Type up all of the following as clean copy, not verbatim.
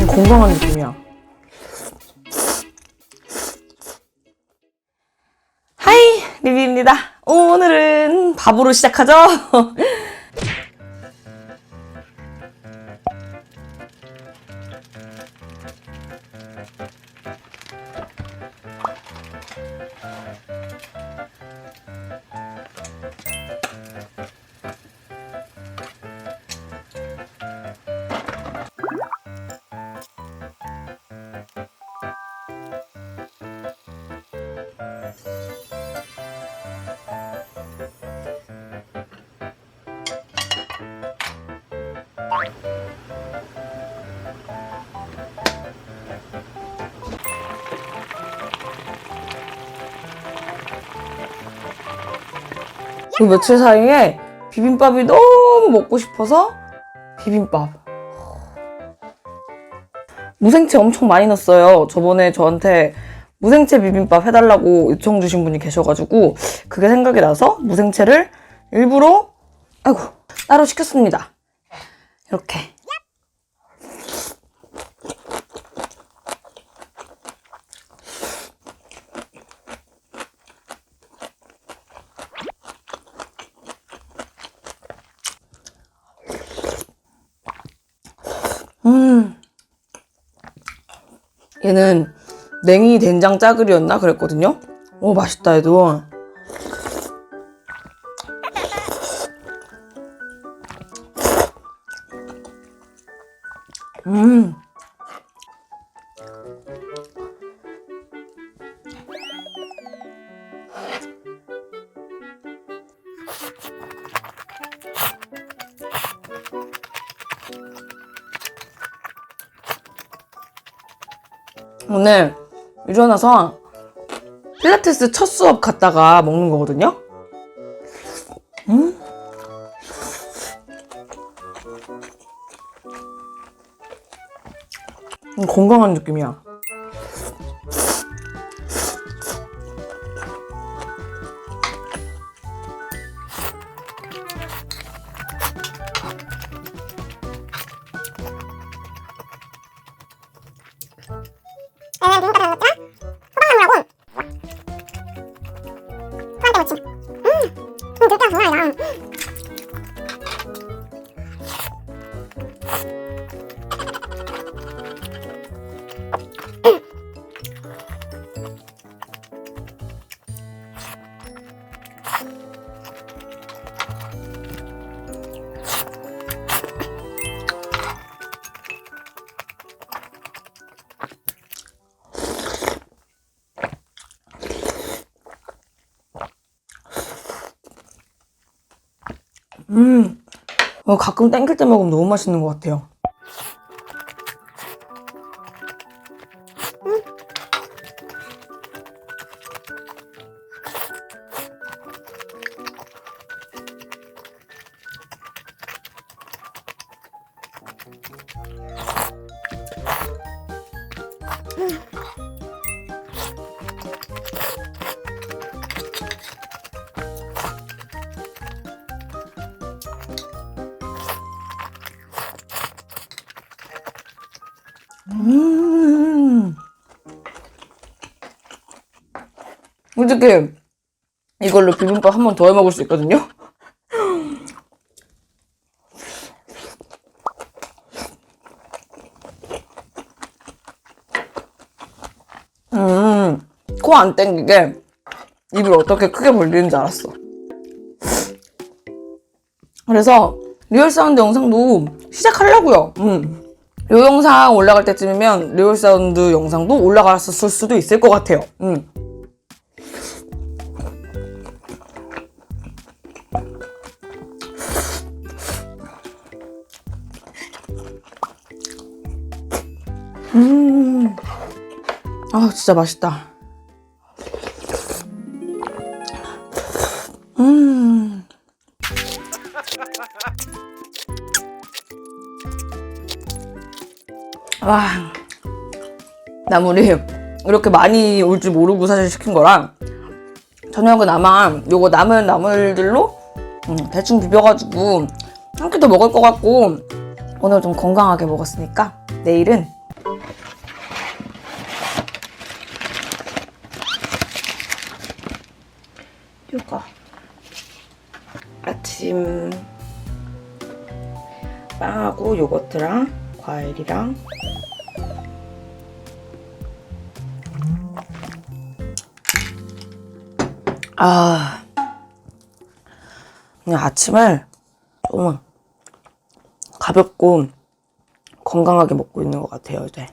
건강한 느낌이야. 하이, 리뷰입니다. 오늘은 밥으로 시작하죠. 그 며칠 사이에 비빔밥이 너무 먹고 싶어서 비빔밥. 무생채 엄청 많이 넣었어요. 저번에 저한테 무생채 비빔밥 해달라고 요청 주신 분이 계셔가지고 그게 생각이 나서 무생채를 일부러 따로 시켰습니다. 이렇게. 얘는 냉이 된장 짜글이었나 그랬거든요. 오, 맛있다 얘도. 오늘 일어나서 필라테스 첫 수업 갔다가 먹는 거거든요. 건강한 느낌이야. 가끔 땡길 때 먹으면 너무 맛있는 것 같아요. 솔직히 이걸로 비빔밥 한 번 더 해 먹을 수 있거든요. 코 안 땡기게 입을 어떻게 크게 벌리는지 알았어. 그래서 리얼 사운드 영상도 시작하려고요. 이 영상 올라갈 때쯤이면 리얼 사운드 영상도 올라갔을 수도 있을 것 같아요. 아, 진짜 맛있다. 와, 나물이 이렇게 많이 올 줄 모르고 사실 시킨 거라 저녁은 아마 요거 남은 나물들로 대충 비벼가지고 한 끼 더 먹을 것 같고 오늘 좀 건강하게 먹었으니까 내일은 요거 아침 빵하고 요거트랑 과일이랑 그냥 아침을 좀 가볍고 건강하게 먹고 있는 것 같아요, 이제.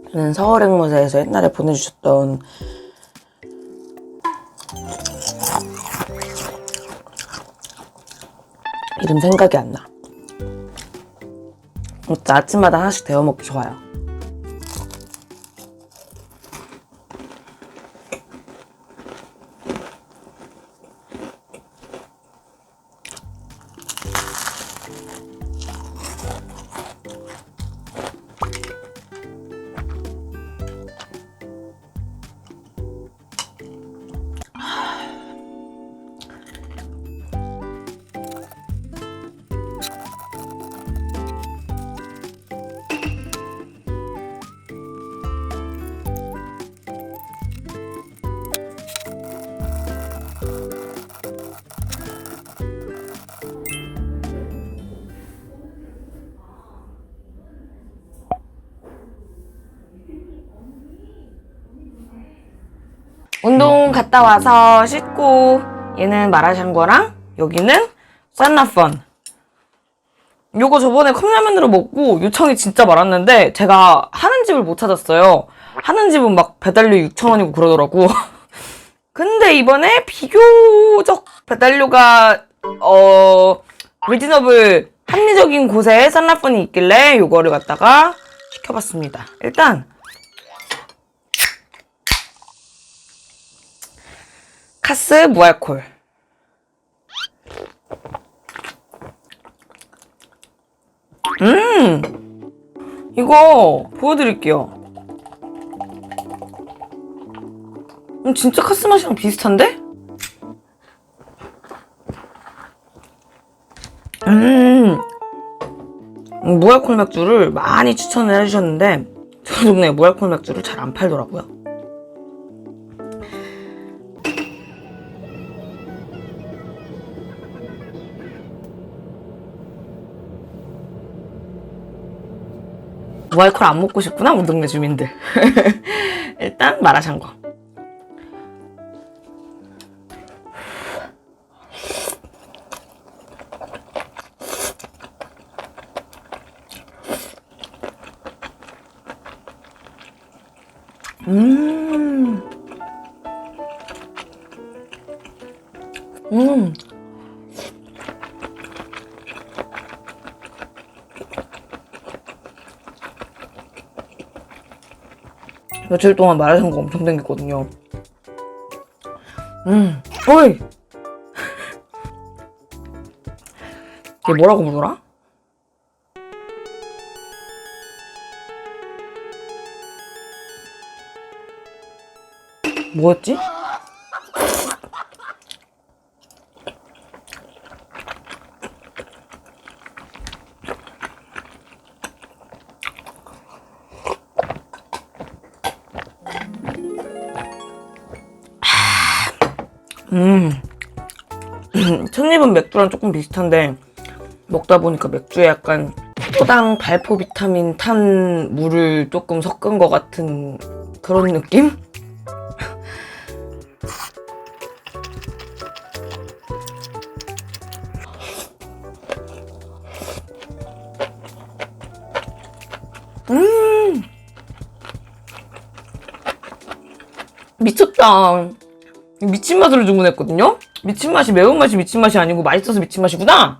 저는 서울앵무새에서 옛날에 보내주셨던 이름 생각이 안 나. 진짜 아침마다 하나씩 데워 먹기 좋아요. 운동 갔다 와서 씻고 얘는 마라샹궈랑 여기는 싼라펀. 요거 저번에 컵라면으로 먹고 요청이 진짜 많았는데 제가 하는 집을 못 찾았어요. 하는 집은 막 배달료 6,000원이고 그러더라고. 근데 이번에 비교적 배달료가 리즈너블 합리적인 곳에 싼라펀이 있길래 요거를 갖다가 시켜봤습니다. 일단 카스 무알콜. 이거 보여드릴게요. 진짜 카스 맛이랑 비슷한데? 무알콜 맥주를 많이 추천을 해주셨는데 저 동네에 무알콜 맥주를 잘 안 팔더라고요. 무알콜 안 먹고 싶구나 우리 동네 주민들. 일단 마라샹궈. 며칠 동안 마라샹궈 엄청 땡겼거든요. 어이! 이게 뭐라고 부르더라? 뭐였지? 첫입은 맥주랑 조금 비슷한데 먹다 보니까 맥주에 약간 포당 발포 비타민 탄 물을 조금 섞은 것 같은 그런 느낌? 미쳤다. 미친 맛으로 주문했거든요? 미친 맛이 매운맛이 미친 맛이 아니고 맛있어서 미친 맛이구나?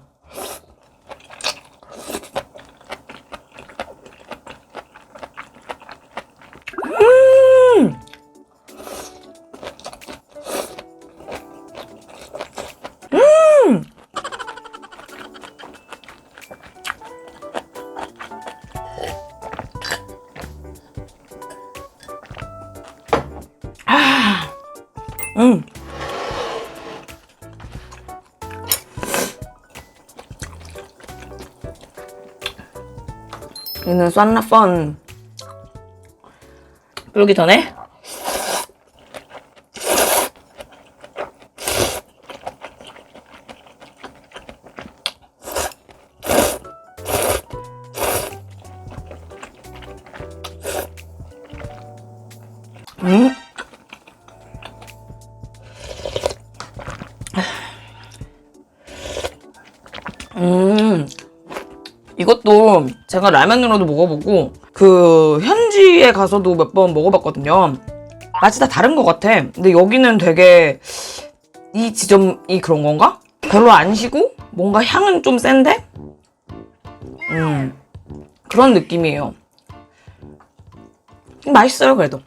얘는 酸라펀. 그러기 전에 음. 이것도 제가 라면으로도 먹어보고 그 현지에 가서도 몇 번 먹어봤거든요. 맛이 다 다른 것 같아. 근데 여기는 되게 이 지점이 그런 건가? 별로 안 시고 뭔가 향은 좀 센데? 그런 느낌이에요. 맛있어요, 그래도.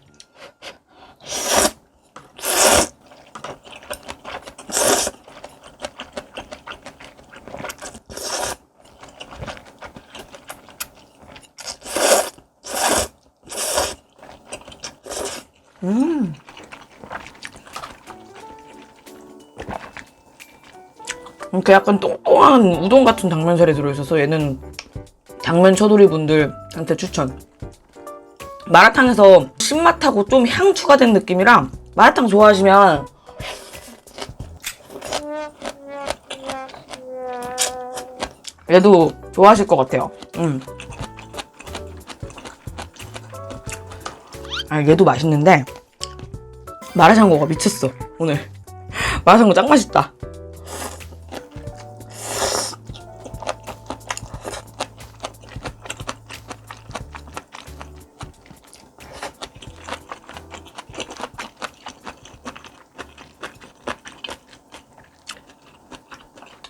이렇게 약간 똥똥한 우동 같은 당면살이 들어있어서 얘는 당면 쳐돌이 분들한테 추천. 마라탕에서 신맛하고 좀 향 추가된 느낌이라 마라탕 좋아하시면 얘도 좋아하실 것 같아요. 아, 얘도 맛있는데 마라샹궈가 미쳤어 오늘. 마라샹궈 짱 맛있다.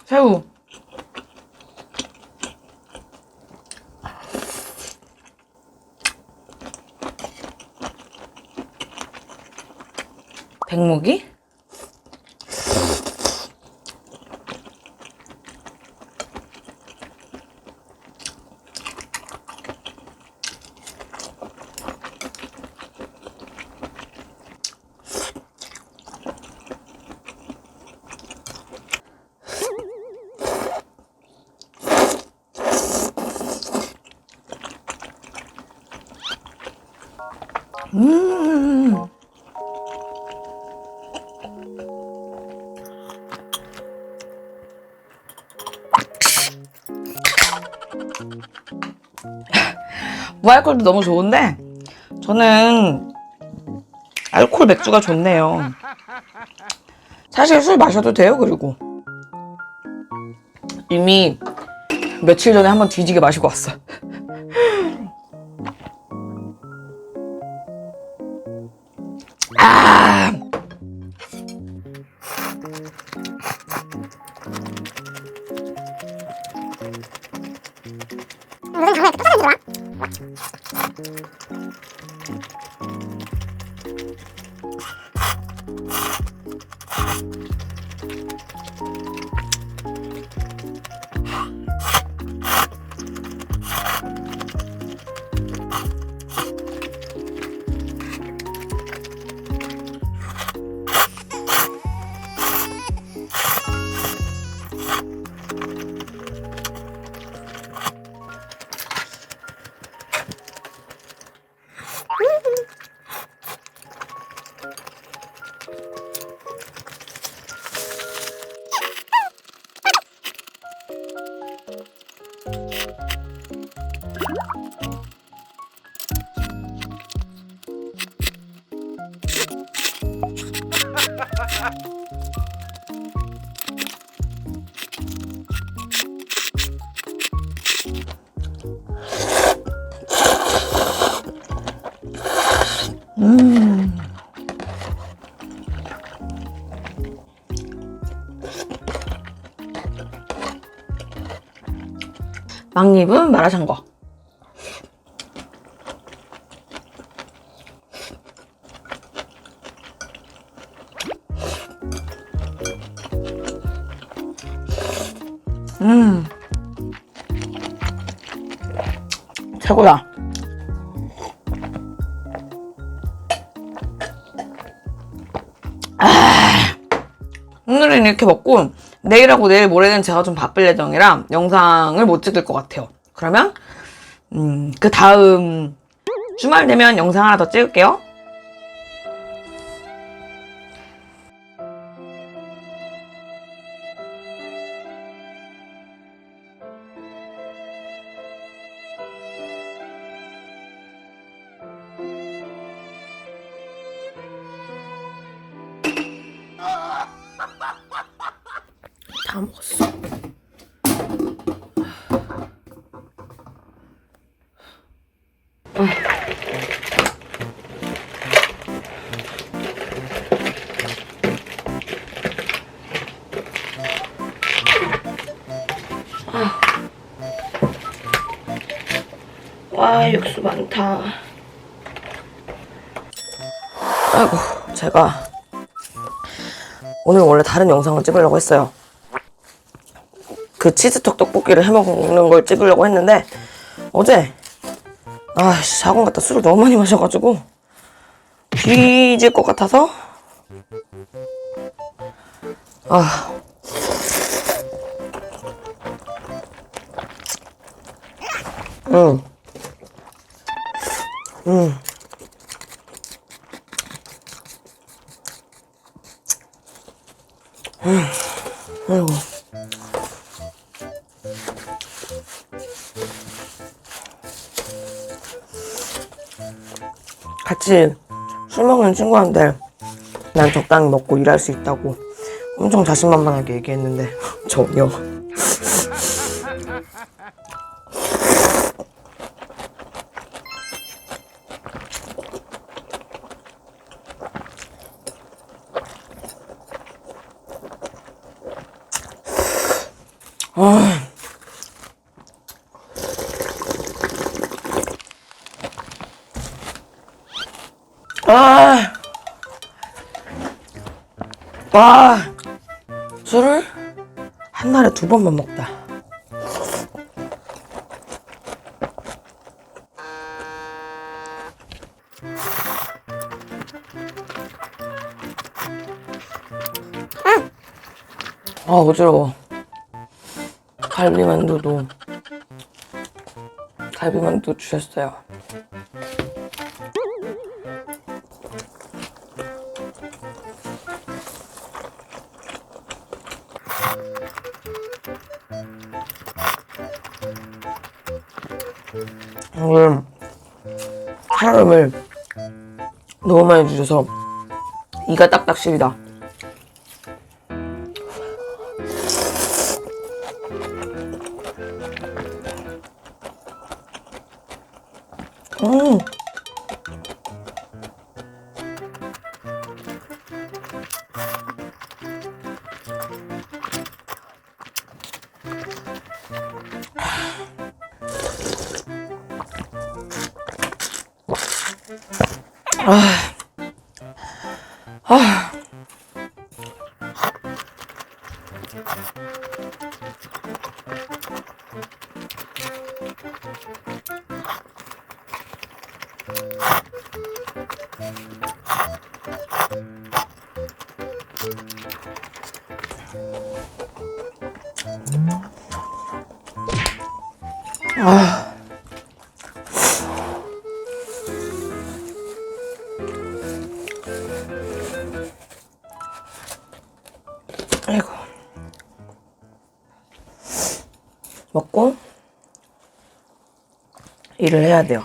새우. 백목이? 무알콜도 너무 좋은데 저는 알콜 맥주가 좋네요. 사실 술 마셔도 돼요. 그리고 이미 며칠 전에 한번 뒤지게 마시고 왔어. 아, 막립은 마라샹궈. 최고야. 오늘은 이렇게 먹고 내일하고 내일 모레는 제가 좀 바쁠 예정이라 영상을 못 찍을 것 같아요. 그러면 그 다음 주말 되면 영상 하나 더 찍을게요. 다 먹었어. 와, 육수 많다. 아이고, 제가 오늘 원래 다른 영상을 찍으려고 했어요. 그 치즈톡 떡볶이를 해먹는 걸 찍으려고 했는데 어제 학원 갔다 술을 너무 많이 마셔가지고 뒤질 것 같아서 아이고. 같이 술 먹는 친구한테 난 적당히 먹고 일할 수 있다고 엄청 자신만만하게 얘기했는데 전혀. 술을 한 달에 2번만 먹다. 어지러워. 갈비만두 주셨어요. 오늘 사람을 너무 많이 주셔서 이가 딱딱 시리다. 아이고. 먹고 일을 해야 돼요.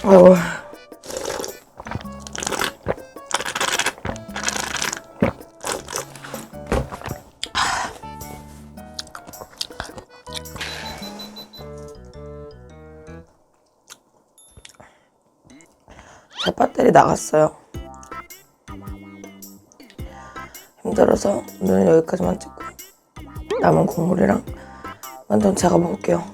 아이고. 제 배터리 나갔어요. 힘들어서 오늘 여기까지만 찍고 남은 국물이랑 완전 제가 먹을게요.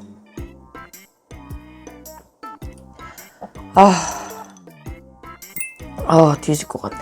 뒤질 것 같네.